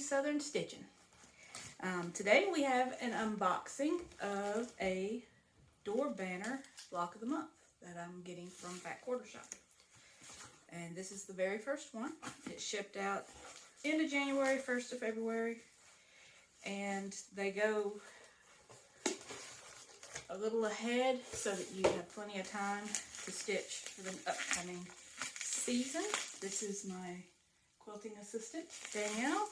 Southern Stitching. Today we have an unboxing of a door banner block of the month that I'm getting from Fat Quarter Shop. And this is the very first one. It shipped out end of January, 1st of February. And they go a little ahead so that you have plenty of time to stitch for the upcoming season. This is my quilting assistant, Danielle.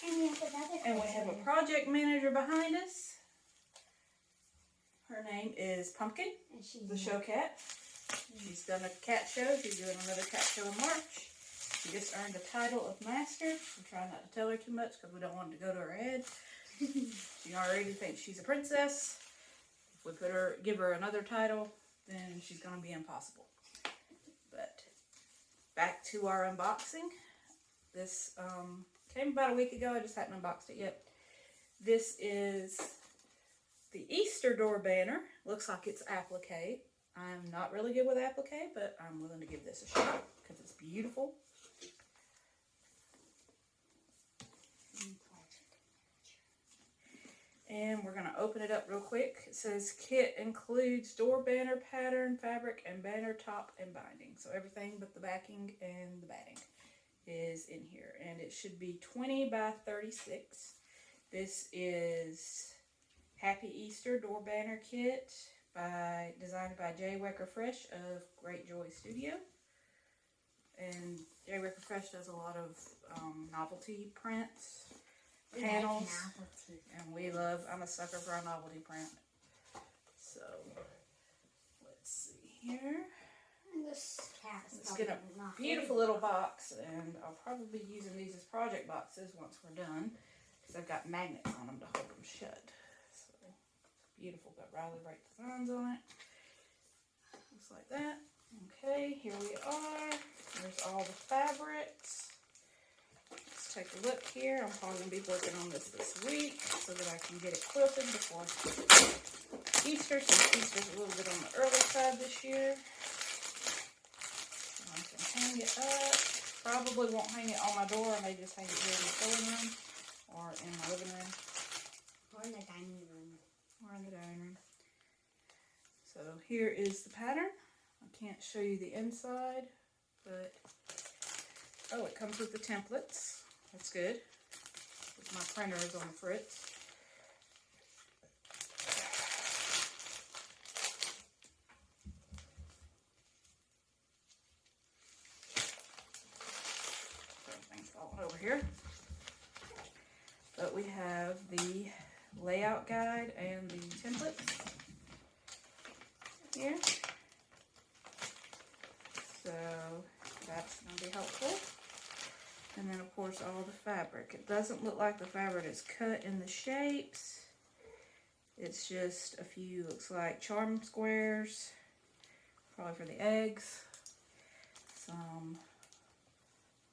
And we have a project manager behind us. Her name is Pumpkin, the show cat. She's done a cat show. She's doing another cat show in March. She just earned the title of master. I'm trying not to tell her too much because we don't want it to go to her head. She already thinks she's a princess. If we give her another title, then she's going to be impossible. But back to our unboxing. This came about a week ago. I just hadn't unboxed it yet. This is the Easter door banner. Looks like it's applique. I'm not really good with applique, but I'm willing to give this a shot because it's beautiful. And we're going to open it up real quick. It says kit includes door banner pattern, fabric, and banner top and binding. So everything but the backing and the batting is in here. And it should be 20 by 36. This is Happy Easter door banner kit designed by Jay Wecker Fresh of Great Joy Studio. And Jay Wecker Fresh does a lot of novelty prints. Panels, and I'm a sucker for a novelty print. So, let's see here. Let's get a beautiful little box, and I'll probably be using these as project boxes once we're done, because I've got magnets on them to hold them shut. So, it's beautiful. Got Riley Wright designs on it. Looks like that. Okay, here we are. There's all the fabrics. Let's take a look here. I'm probably going to be working on this week so that I can get it quilted before Easter, since Easter's a little bit on the early side this year. So I can hang it up. Probably won't hang it on my door. I may just hang it here in the sewing room or in my living room. Or in the dining room. So here is the pattern. I can't show you the inside, but oh, it comes with the templates. That's good. My printer is on the fritz. Everything's falling over here. But we have the layout guide and the templates here. So that's going to be helpful. And then, of course, all the fabric. It doesn't look like the fabric is cut in the shapes. It's just a few, looks like charm squares, probably for the eggs,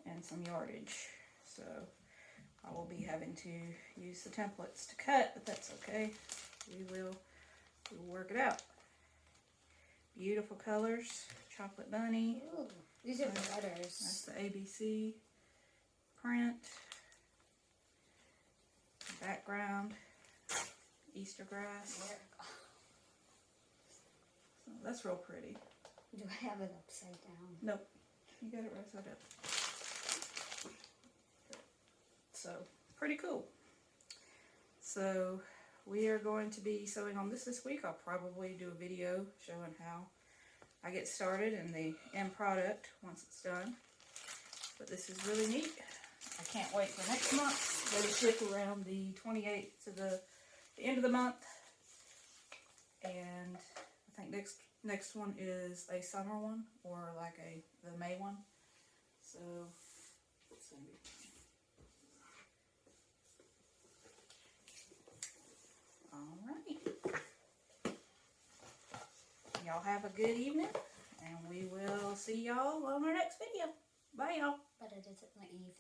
and some yardage. So I will be having to use the templates to cut, but that's okay. We'll work it out. Beautiful colors, chocolate bunny. Ooh, these are the letters. That's the ABC print. Background, Easter grass. So that's real pretty. Do I have it upside down? Nope, you got it right side up. So pretty cool. So we are going to be sewing on this week. I'll probably do a video showing how I get started and the end product once it's done. But this is really neat. I can't wait for next month. Let it ship around the 28th to the end of the month. And I think next one is a summer one, or like the May one. So it's gonna be alright. Y'all have a good evening, and we will see y'all on our next video. Bye, y'all. But it isn't the evening.